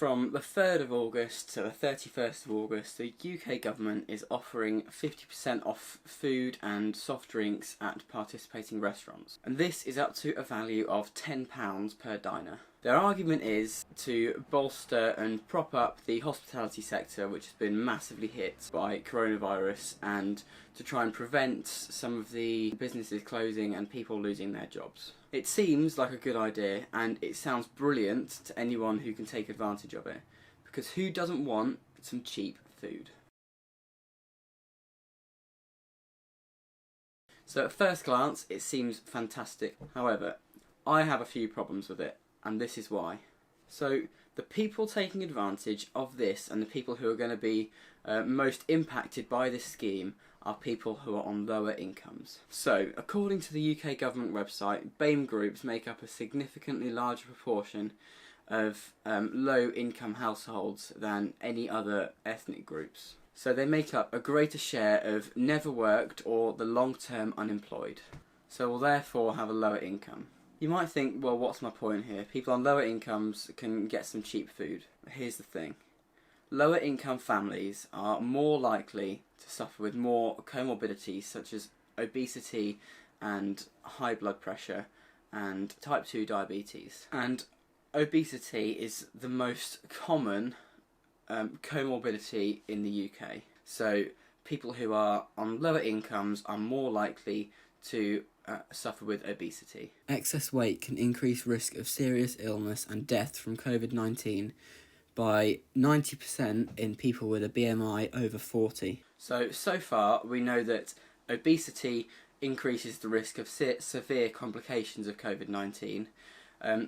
From the 3rd of August to the 31st of August, the UK government is offering 50% off food and soft drinks at participating restaurants. And this is up to a value of £10 per diner. Their argument is to bolster and prop up the hospitality sector, which has been massively hit by coronavirus, and to try and prevent some of the businesses closing and people losing their jobs. It seems like a good idea, and it sounds brilliant to anyone who can take advantage of it, because who doesn't want some cheap food? So at first glance it seems fantastic. However, I have a few problems with it, and this is why. So the people taking advantage of this and the people who are going to be most impacted by this scheme are people who are on lower incomes. So according to the UK government website, BAME groups make up a significantly larger proportion of low income households than any other ethnic groups. So they make up a greater share of never worked or the long-term unemployed, so will therefore have a lower income. You might think, well, what's my point here? People on lower incomes can get some cheap food. Here's the thing. Lower income families are more likely to suffer with more comorbidities such as obesity and high blood pressure and type 2 diabetes. And obesity is the most common comorbidity in the UK. So people who are on lower incomes are more likely to suffer with obesity. Excess weight can increase risk of serious illness and death from COVID-19 by 90% in people with a BMI over 40. So far we know that obesity increases the risk of severe complications of COVID-19.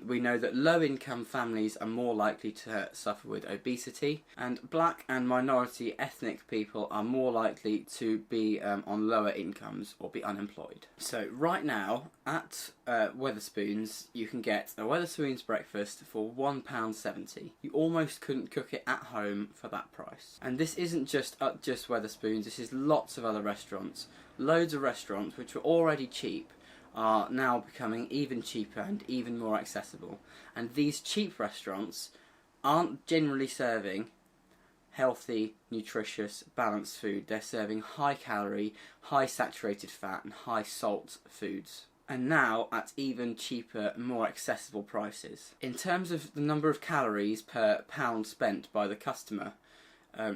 We know that low-income families are more likely to suffer with obesity, and black and minority ethnic people are more likely to be on lower incomes or be unemployed. So right now at Wetherspoons you can get a Wetherspoons breakfast for £1.70. You almost couldn't cook it at home for that price. And this isn't just Wetherspoons, this is lots of other restaurants. Loads of restaurants which were already cheap are now becoming even cheaper and even more accessible. And these cheap restaurants aren't generally serving healthy, nutritious, balanced food. They're serving high calorie, high saturated fat and high salt foods. And now at even cheaper, more accessible prices. In terms of the number of calories per pound spent by the customer,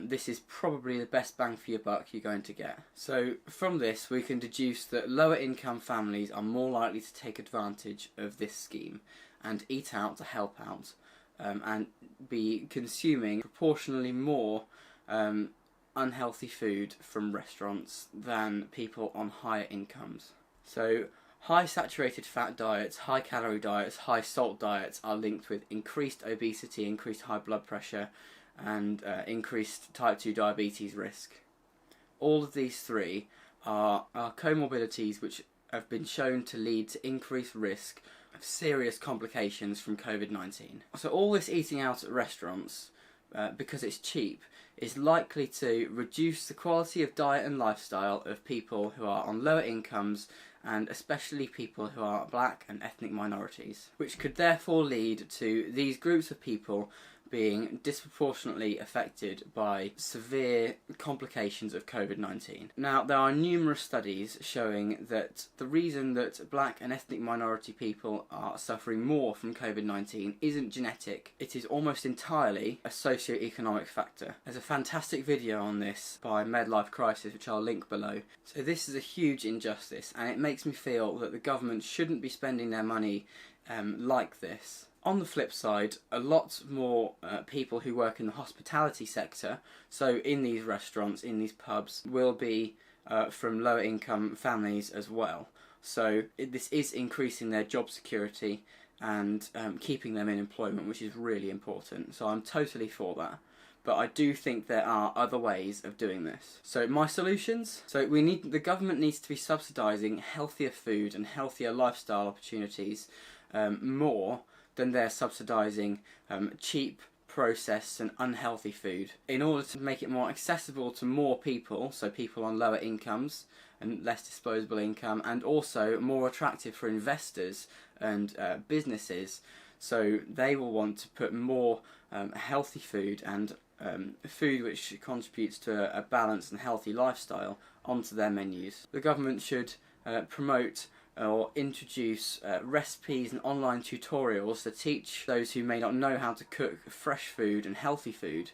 this is probably the best bang for your buck you're going to get. So from this we can deduce that lower income families are more likely to take advantage of this scheme and eat out to help out and be consuming proportionally more unhealthy food from restaurants than people on higher incomes. So high saturated fat diets, high calorie diets, high salt diets are linked with increased obesity, increased high blood pressure and increased type 2 diabetes risk. All of these three are comorbidities which have been shown to lead to increased risk of serious complications from COVID-19. So all this eating out at restaurants, because it's cheap, is likely to reduce the quality of diet and lifestyle of people who are on lower incomes, and especially people who are black and ethnic minorities, which could therefore lead to these groups of people being disproportionately affected by severe complications of COVID-19. Now, there are numerous studies showing that the reason that black and ethnic minority people are suffering more from COVID-19 isn't genetic. It is almost entirely a socio-economic factor. There's a fantastic video on this by Medlife Crisis, which I'll link below. So this is a huge injustice, and it makes me feel that the government shouldn't be spending their money like this. On the flip side, a lot more people who work in the hospitality sector, so in these restaurants, in these pubs, will be from lower income families as well. So this is increasing their job security and keeping them in employment, which is really important. So I'm totally for that. But I do think there are other ways of doing this. So my solutions? So the government needs to be subsidising healthier food and healthier lifestyle opportunities more than they're subsidising cheap, processed and unhealthy food, in order to make it more accessible to more people, so people on lower incomes and less disposable income, and also more attractive for investors and businesses, So they will want to put more healthy food and food which contributes to a balanced and healthy lifestyle onto their menus. The government should promote or introduce recipes and online tutorials to teach those who may not know how to cook fresh food and healthy food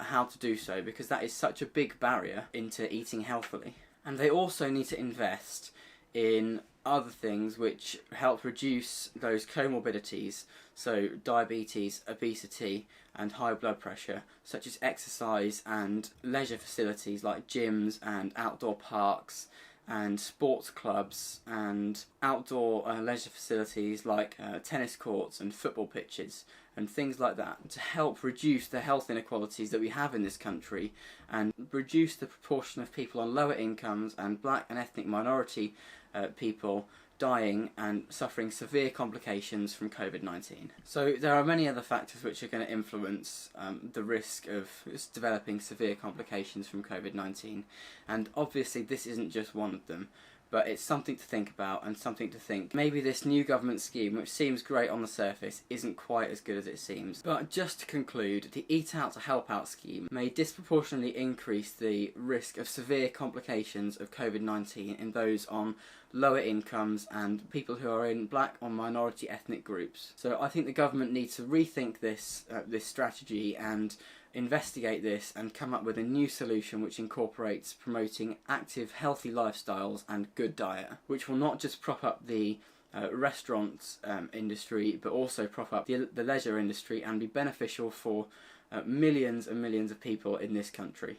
how to do so, because that is such a big barrier into eating healthily. And they also need to invest in other things which help reduce those comorbidities, so diabetes, obesity and high blood pressure, such as exercise and leisure facilities like gyms and outdoor parks and sports clubs and outdoor leisure facilities like tennis courts and football pitches and things like that, to help reduce the health inequalities that we have in this country and reduce the proportion of people on lower incomes and black and ethnic minority people dying and suffering severe complications from COVID-19. So there are many other factors which are going to influence the risk of developing severe complications from COVID-19, and obviously this isn't just one of them, but it's something to think about and something to think maybe this new government scheme, which seems great on the surface, isn't quite as good as it seems. But just to conclude, the Eat Out to Help Out scheme may disproportionately increase the risk of severe complications of COVID-19 in those on lower incomes and people who are in black or minority ethnic groups. So I think the government needs to rethink this strategy and investigate this and come up with a new solution which incorporates promoting active, healthy lifestyles and good diet, which will not just prop up the restaurant industry, but also prop up the leisure industry and be beneficial for millions and millions of people in this country.